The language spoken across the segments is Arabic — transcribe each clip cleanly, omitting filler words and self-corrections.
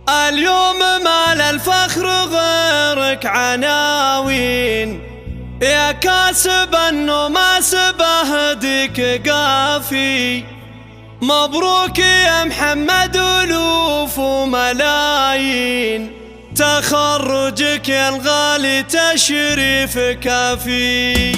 اليوم مال الفخر غيرك عناوين، يا كاسب النماس بهديك قافي. مبروك يا محمد ألوف وملايين، تخرجك يا الغالي تشريف كافي.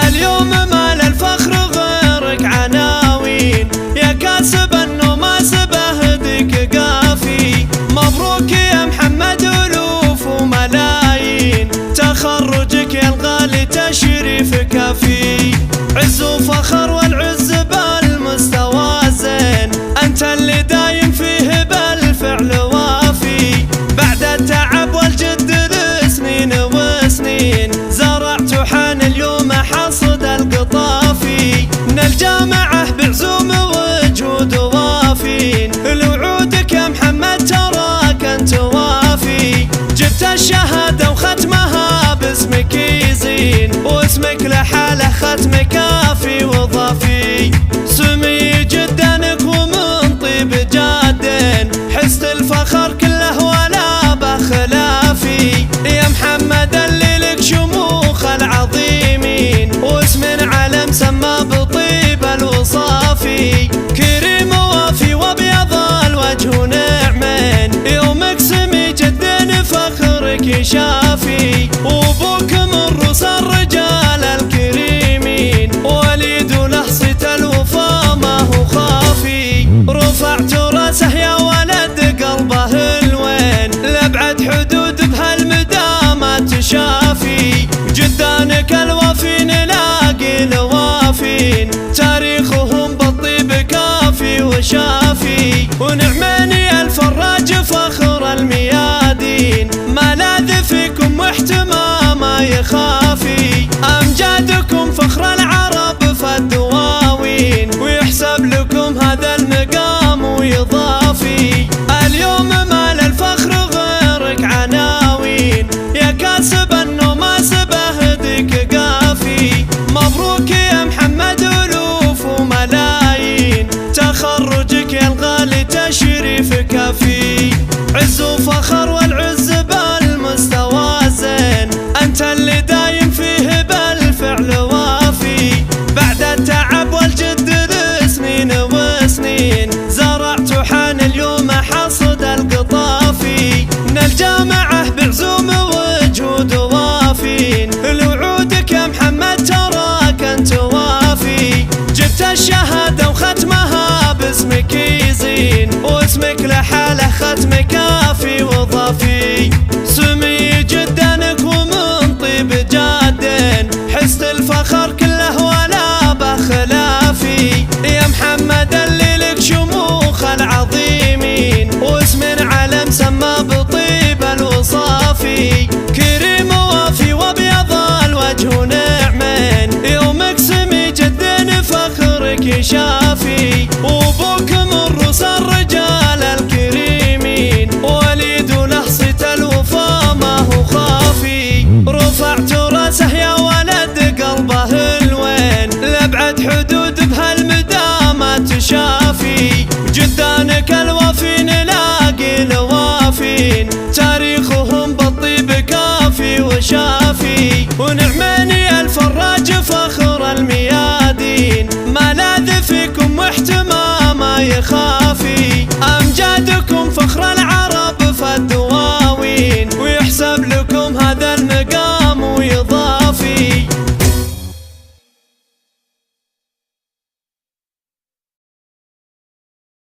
اليوم مال الفخر غيرك عناوين، يا كاسب النماس بهديك قافي. مبروك يا محمد ألوف وملايين، تخرجك يا الغالي تشريف كافي. عز وفخر والعز بالمستوى زين، انت اللي دايم فيه بالفعل وافي. بعد التعب والجد لسنين وسنين، زرعت وحان اليوم حصد القطافي. من الجامعة بعزوم وجود وافين، لوعودك يا محمد تراك انت وافي. جبت الشهادة وختمها باسمك يزين، واسمك لحاله ختم كافي وضافي. سمي جدانك ومن طيب جادين، حست الفخر كله ولا بخلافي. يا محمد اللي لك شموخ العظيمين، واسم علم سما بطيب الوصافي. كريم وافي وابيض الوجه نعمين، يومك سمي جدين فخرك شافي. وابوك من رؤوس الرجال الكريمين، وليد لحصة الوفا ما هو خافي. رفعت راسه يا ولد قلبه الوين، لابعد حدود بهالمدى ما تشافي. جدانك الوافين لاقي الوافين، تاريخهم بالطيب كافي وشافي. ونعماني الفراج فخر الميادين، ملاذ فيكم واحتمى ما يخافي. أمجادكم فخر العرب فالدواوين، ويحسب لكم هذا المقام ويضافي. اليوم مال الفخر غيرك عناوين، يا كاسب النماس بهديك قافي. مبروك يا محمد ألوف وملايين، تخرجك يا الغالي تشريف كافي. عز وفخر والعز بالمستوى زين، انت اللي دايم فيه بالفعل وافي. بعد التعب والجد لسنين وسنين، زرعت وحان اليوم حصد القطافي. من الجامعة بعزوم وجود وافين، لوعودك يا محمد تراك انت وافي. جبت الشهادة وختمها باسمك يزين، واسمك لحاله ختم كافي وضافي. سمي جدانك ومن طيب جادين، حست الفخر كله ولا بخلافي. يا محمد اللي لك شموخ العظيمين، واسم علم سما بطيب الوصافي. كريم وافي وابيض الوجه نعمين، يومك سمي جدين فخرك شافي. وابوك من رؤوس الرجال الكريمين، وليد لحصة الوفا ما هو خافي. رفعت راسه يا ولد قلبه الوين، لابعد حدود بهالمدى ما تشافي. جدانك الوفي